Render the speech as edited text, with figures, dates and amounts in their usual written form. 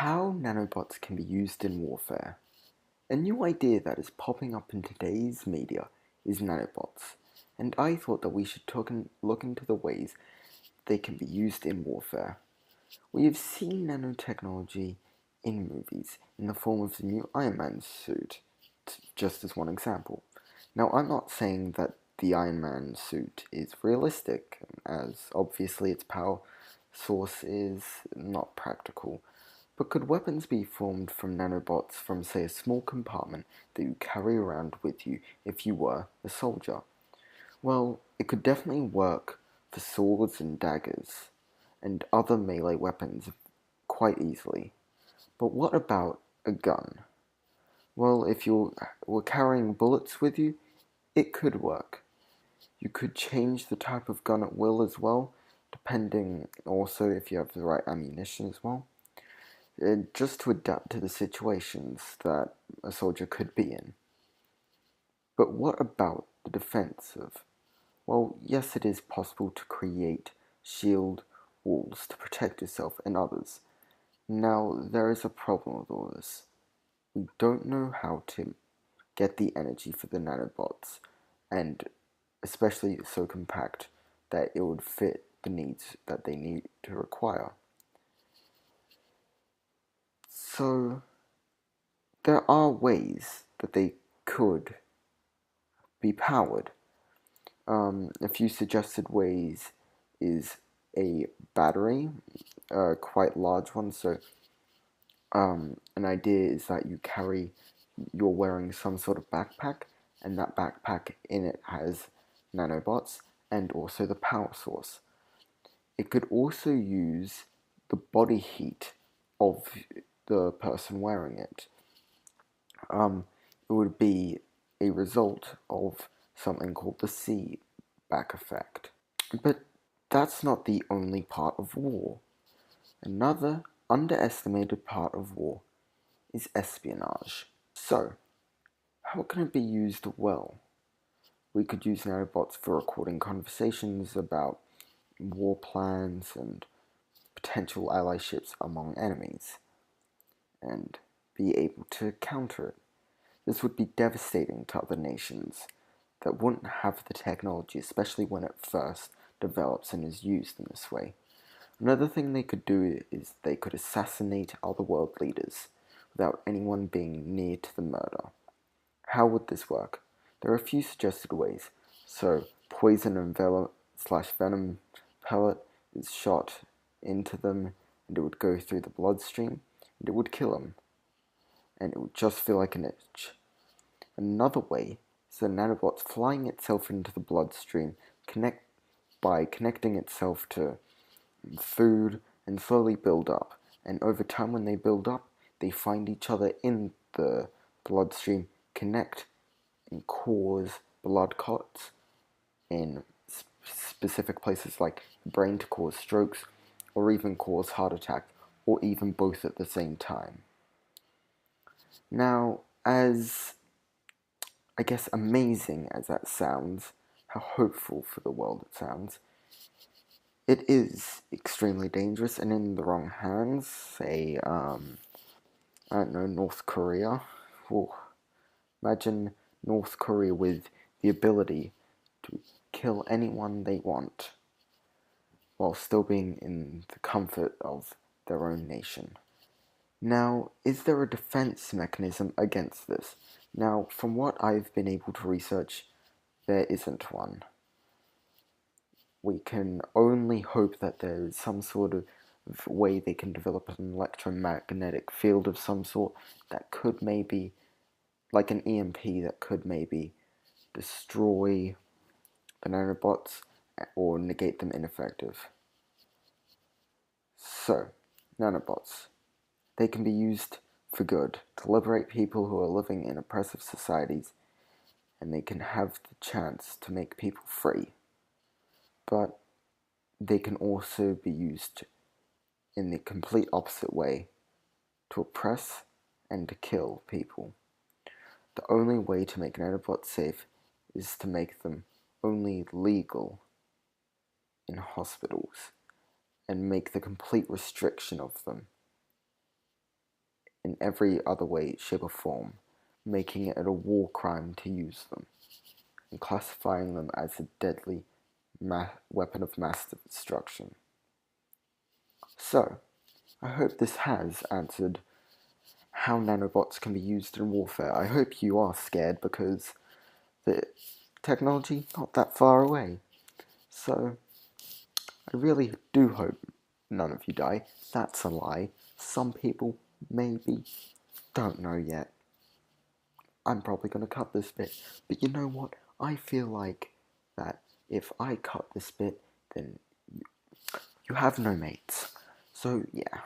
How nanobots can be used in warfare. A new idea that is popping up in today's media is nanobots, and I thought that we should look into the ways they can be used in warfare. We have seen nanotechnology in movies in the form of the new Iron Man suit, just as one example. Now, I'm not saying that the Iron Man suit is realistic, as obviously its power source is not practical. But could weapons be formed from nanobots from, say, a small compartment that you carry around with you if you were a soldier? Well, it could definitely work for swords and daggers and other melee weapons quite easily. But what about a gun? Well, if you were carrying bullets with you, it could work. You could change the type of gun at will as well, depending also if you have the right ammunition as well, just to adapt to the situations that a soldier could be in. But what about the defensive? Well, yes, it is possible to create shield walls to protect yourself and others. Now, there is a problem with all this. We don't know how to get the energy for the nanobots, and especially so compact that it would fit the needs that they need to require. So, there are ways that they could be powered. A few suggested ways is a battery, a quite large one. So, an idea is that you're wearing some sort of backpack, and that backpack in it has nanobots and also the power source. It could also use the body heat of the person wearing it. It would be a result of something called the back effect. But that's not the only part of war. Another underestimated part of war is espionage. So, how can it be used well? We could use nanobots for recording conversations about war plans and potential allyships among enemies, and be able to counter it. This would be devastating to other nations that wouldn't have the technology, especially when it first develops and is used in this way. Another thing they could do is they could assassinate other world leaders without anyone being near to the murder. How would this work? There are a few suggested ways. So, poison and venom pellet is shot into them, and it would go through the bloodstream, and it would kill them, and it would just feel like an itch. Another way is the nanobot flying itself into the bloodstream by connecting itself to food and slowly build up. And over time, when they build up, they find each other in the bloodstream, connect, and cause blood clots in specific places like the brain to cause strokes, or even cause heart attacks, or even both at the same time. Now, as I guess amazing as that sounds, how hopeful for the world it sounds, it is extremely dangerous, and in the wrong hands, say, I don't know, North Korea. Ooh, imagine North Korea with the ability to kill anyone they want while still being in the comfort of their own nation. Now, is there a defense mechanism against this? Now, from what I've been able to research, there isn't one. We can only hope that there is some sort of way they can develop an electromagnetic field of some sort that could maybe, like an EMP, that could maybe destroy the nanobots or negate them ineffective. So, nanobots. They can be used for good, to liberate people who are living in oppressive societies, and they can have the chance to make people free. But they can also be used in the complete opposite way, to oppress and to kill people. The only way to make nanobots safe is to make them only legal in hospitals, and make the complete restriction of them in every other way, shape, or form, making it a war crime to use them, and classifying them as a deadly weapon of mass destruction. So, I hope this has answered how nanobots can be used in warfare. I hope you are scared because the technology not that far away. So, I really do hope none of you die. That's a lie. Some people, maybe, don't know yet. I'm probably going to cut this bit. But you know what? I feel like that if I cut this bit, then you have no mates. So, yeah.